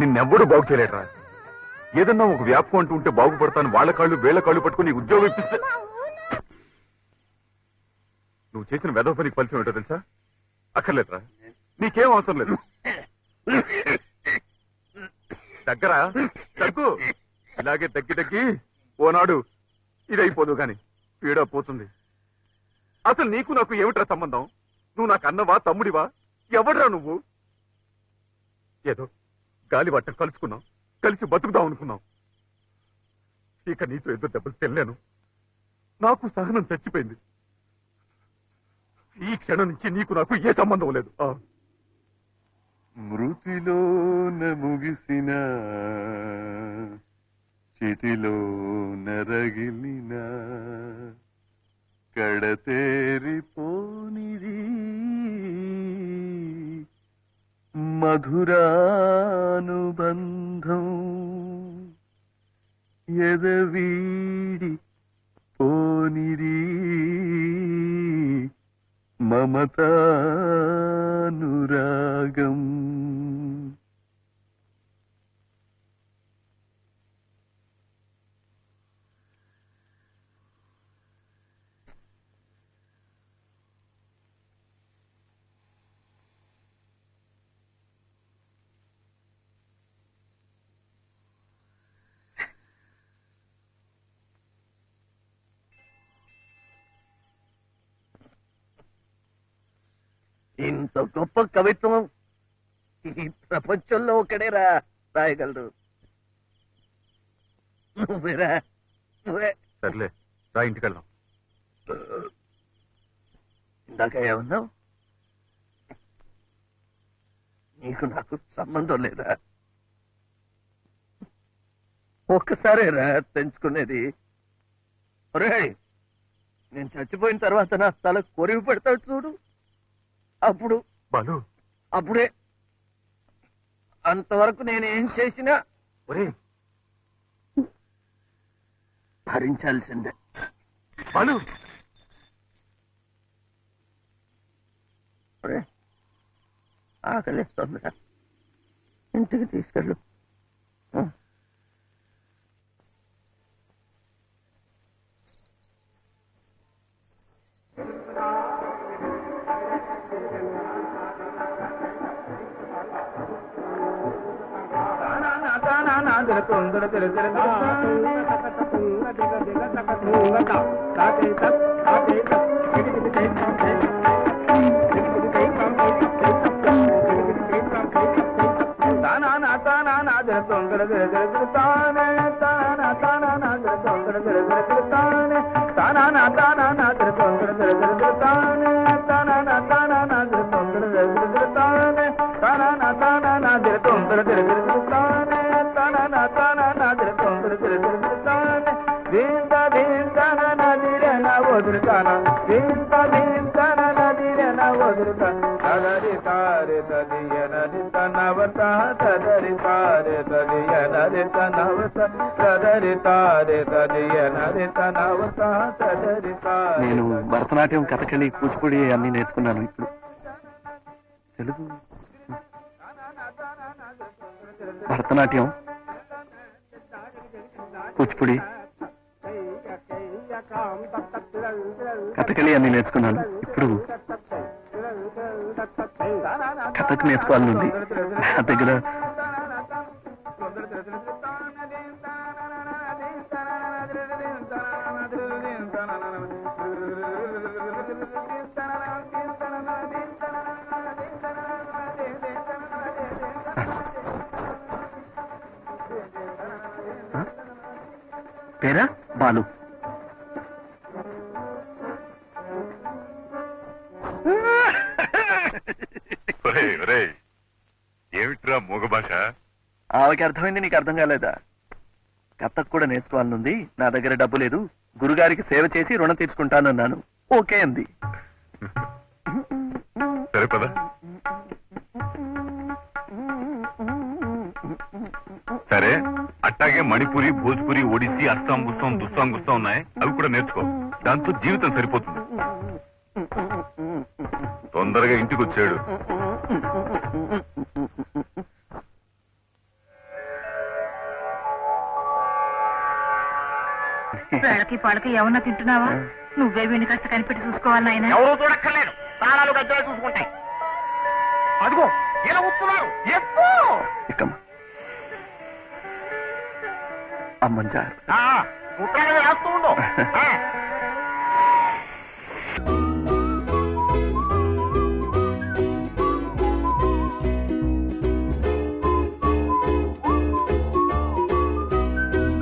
నిన్నెవ్వడూ బాగు చేయలేటరా. ఏదన్నా ఒక వ్యాపకం అంటూ ఉంటే బాగుపడతాను వాళ్ళ కాళ్ళు వేళ్ల కాళ్ళు పట్టుకుని ఉద్యోగం ఇప్పిస్తే నువ్వు చేసిన వెధవ పనికి ఫలితం ఏంటో తెలుసా? అక్కర్లేదురా, నీకేం అవసరం లేదు. దగ్గర తగ్గు, ఇలాగే తగ్గి తగ్గి ఓనాడు ఇదైపోదు గాని పీడ పోతుంది. అసలు నీకు నాకు ఏమిట్రా సంబంధం? నువ్వు నాకు అన్నవా తమ్ముడివా? ఎవడ్రా నువ్వు? ఏదో గాలి పట్టం కలుసుకున్నాం, కలిసి బతుకుదాం అనుకున్నాం. ఇక నీతో ఎదురు దెబ్బలు తినలేను. నాకు సహనం చచ్చిపోయింది. ఈ క్షణం నుంచి నీకు నాకు ఏ సంబంధం లేదు. మృతిలోన ముగిసిన చితిలో నరగిలిన కడతేరిపోనిది మధురానుబంధం ఎదవీడి పోనిది మమతానురాగం. ఇంత గొప్ప కవిత్వం ఈ ప్రపంచంలో ఒకడేరా రాయగలరు. నువ్వేరా, నువ్వే. సర్లే రా, ఇంటికి వెళ్దాం. ఇందాక ఏమన్నావు? నీకు నాకు సంబంధం లేదా? ఒక్కసారేరా తెంచుకునేది. ఒరేయ్, నేను చచ్చిపోయిన తర్వాత నా తల కొరివి పెడతావు చూడు, అప్పుడు బాలు, అప్పుడే. అంతవరకు నేనేం చేసినా ఒరే భరించాల్సిందే. బాలు, ఒరే, ఆకలిస్తుందిరా, ఇంటికి తీసుకెళ్ళు. నేను భరతనాట్యం, కథకళి, కూచిపూడి అన్ని నేర్చుకున్నాను. ఇప్పుడు తెలుగు, భరతనాట్యం, కూచిపూడి, కథకళి అన్ని నేర్చుకున్నాను. ఇప్పుడు కథకు నేర్చుకోవాలనుంది. నా దగ్గర పేరా బాలు. ఏమిట్రా మూగ భాష? ఆమెకి అర్థమైంది, నీకు అర్థం కాలేదా? కథకు కూడా నేర్చుకోవాలనుంది. నా దగ్గర డబ్బు లేదు, గురుగారికి సేవ చేసి రుణం తీర్చుకుంటానన్నాను. ఓకే అంది. సరే పద. సరే, అట్టాగే మణిపురి, భోజ్పురి, ఒడిస్సీ, అస్సాం గుస్సాం, దుస్సాం గుస్సాం ఉన్నాయి. అవి కూడా నేర్చుకో. దాంతో జీవితం సరిపోతుంది. తొందరగా ఇంటికి వచ్చాడు. వేళకి పాలకి ఏమన్నా తింటున్నావా? నువ్వే వీడిని కాస్త కనిపెట్టి చూసుకోవాలి నాయన. ఎవరు చూడక్కర్లేదు, తాళాలు గద్దెలు చూసుకుంటాయి. అదిగో ఇలా వస్తున్నారు. ఎక్కమ్మా. అమ్మని జాగ్రత్త. సూత్రాలు వేస్తూ ఉండు.